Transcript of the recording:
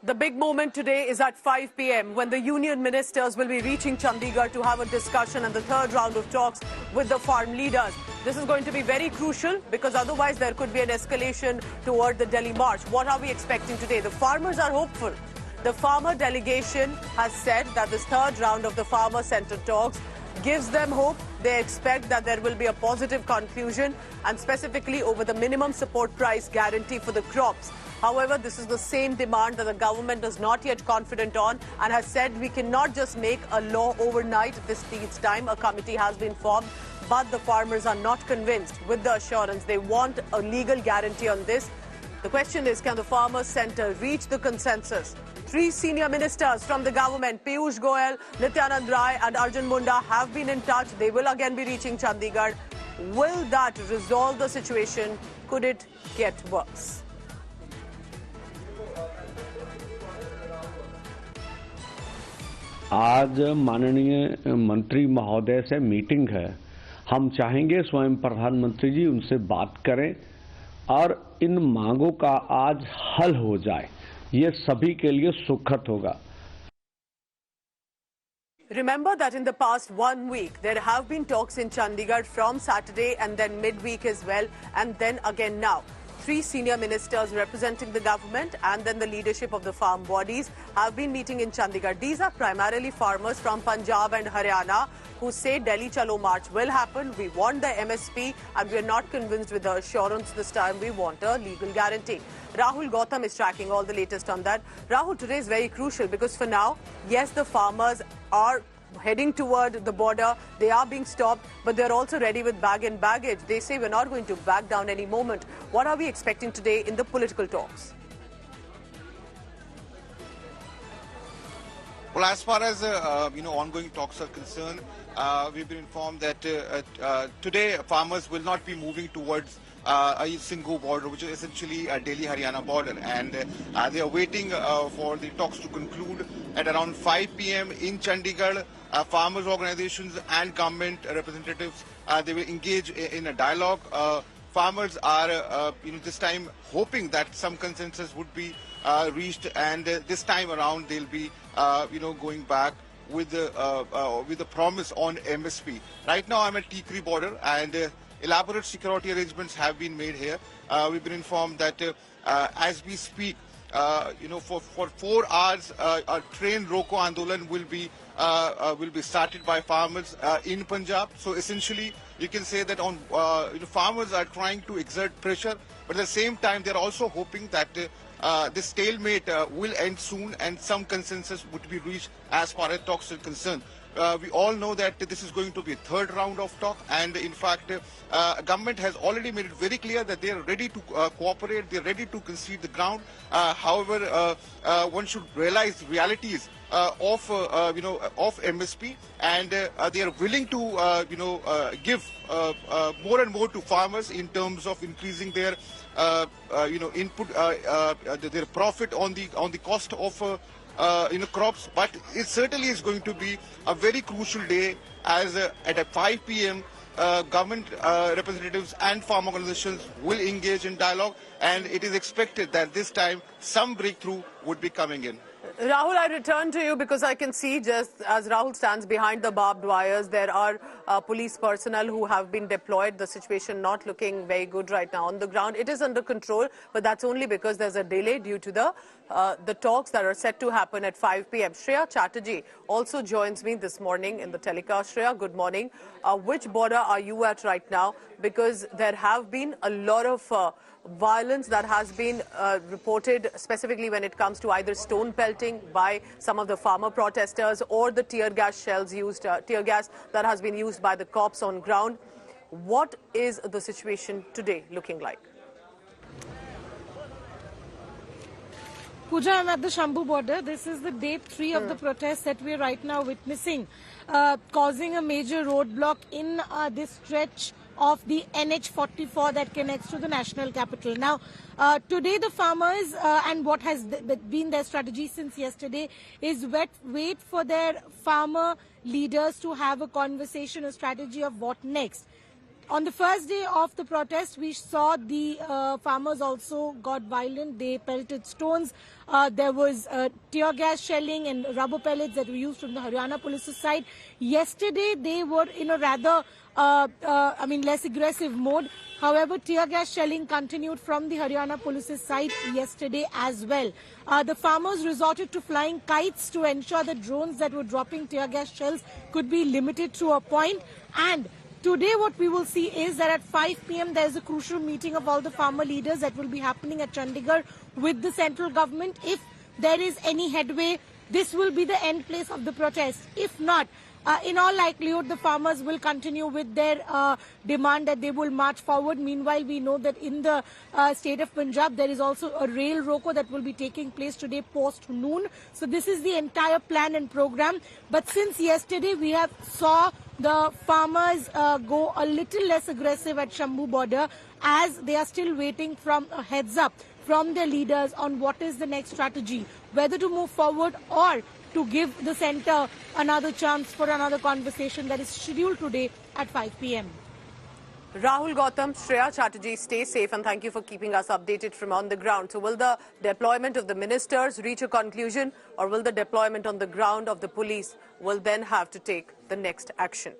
The big moment today is at 5 p.m. when the union ministers will be reaching Chandigarh to have a discussion and the third round of talks with the farm leaders. This is going to be very crucial because otherwise there could be an escalation toward the Delhi march. What are we expecting today? The farmers are hopeful. The farmer delegation has said that this third round of the farmer-centered talks gives them hope. They expect that there will be a positive conclusion and specifically over the minimum support price guarantee for the crops. However, this is the same demand that the government is not yet confident on and has said we cannot just make a law overnight. This needs time. A committee has been formed, but the farmers are not convinced with the assurance. They want a legal guarantee on this. The question is, can the Farmers' Centre reach the consensus? Three senior ministers from the government, Piyush Goyal, Nityanand Rai and Arjun Munda, have been in touch. They will again be reaching Chandigarh. Will that resolve the situation? Could it get worse? आज माननीय मंत्री महोदय से meeting है। हम चाहेंगे स्वयं प्रधानमंत्री जी उनसे बात करें और इन मांगों का आज हल हो जाए। ये सभी के लिए सुखद होगा। Remember that in the past 1 week, there have been talks in Chandigarh from Saturday and then midweek as well, and then again now. Three senior ministers representing the government and then the leadership of the farm bodies have been meeting in Chandigarh. These are primarily farmers from Punjab and Haryana who say Delhi Chalo March will happen. We want the MSP and we are not convinced with the assurance this time. We want a legal guarantee. Rahul Gautam is tracking all the latest on that. Rahul, today is very crucial because for now, yes, the farmers are heading toward the border. They are being stopped, but they're also ready with bag and baggage. They say we're not going to back down any moment. What are we expecting today in the political talks? Well, as far as ongoing talks are concerned, we've been informed that today farmers will not be moving towards a Singhu border, which is essentially a Delhi-Haryana border, and they are waiting for the talks to conclude at around 5 p.m. in Chandigarh. Farmers' organizations and government representatives, they will engage in a dialogue. Farmers are, this time hoping that some consensus would be reached, and this time around they'll be, going back with the promise on MSP. Right now, I'm at Tikri border, and elaborate security arrangements have been made here. We've been informed that as we speak, for 4 hours, a train Roko Andolan will be started by farmers in Punjab. So essentially, you can say that farmers are trying to exert pressure, but at the same time, they're also hoping that this stalemate will end soon and some consensus would be reached as far as talks are concerned. We all know that this is going to be a third round of talk, and in fact, government has already made it very clear that they are ready to cooperate, they are ready to concede the ground. However, one should realize realities of MSP, and they are willing to give more and more to farmers in terms of increasing their input, their profit on the cost of crops. But it certainly is going to be a very crucial day as at 5 p.m. Government representatives and farm organizations will engage in dialogue, and it is expected that this time some breakthrough would be coming in. Rahul, I return to you because I can see just as Rahul stands behind the barbed wires, there are police personnel who have been deployed. The situation not looking very good right now on the ground. It is under control, but that's only because there's a delay due to the talks that are set to happen at 5 p.m. Shreya Chatterjee also joins me this morning in the telecast. Shreya, good morning. Which border are you at right now? Because there have been a lot of violence that has been reported, specifically when it comes to either stone pelting by some of the farmer protesters or the tear gas shells used, tear gas that has been used by the cops on ground. What is the situation today looking like? Pooja, I'm at the Shambhu border. This is the day 3 of the protests that we're right now witnessing, causing a major roadblock in this stretch of the NH44 that connects to the national capital. Now, today the farmers and what has been their strategy since yesterday is wait for their farmer leaders to have a conversation, a strategy of what next. On the first day of the protest, we saw the farmers also got violent. They pelted stones. There was tear gas shelling and rubber pellets that were used from the Haryana police's side. Yesterday, they were in a rather, less aggressive mode. However, tear gas shelling continued from the Haryana police's side yesterday as well. The farmers resorted to flying kites to ensure that drones that were dropping tear gas shells could be limited to a point. And today what we will see is that at 5 p.m. there is a crucial meeting of all the farmer leaders that will be happening at Chandigarh with the central government. If there is any headway, this will be the end place of the protest. If not, in all likelihood, the farmers will continue with their demand that they will march forward. Meanwhile, we know that in the state of Punjab, there is also a rail roko that will be taking place today post-noon. So this is the entire plan and program. But since yesterday, we have saw the farmers go a little less aggressive at Shambhu border as they are still waiting from a heads up from their leaders on what is the next strategy, whether to move forward or to give the centre another chance for another conversation that is scheduled today at 5 p.m. Rahul Gautam, Shreya Chatterjee, stay safe and thank you for keeping us updated from on the ground. So will the deployment of the ministers reach a conclusion, or will the deployment on the ground of the police will then have to take the next action?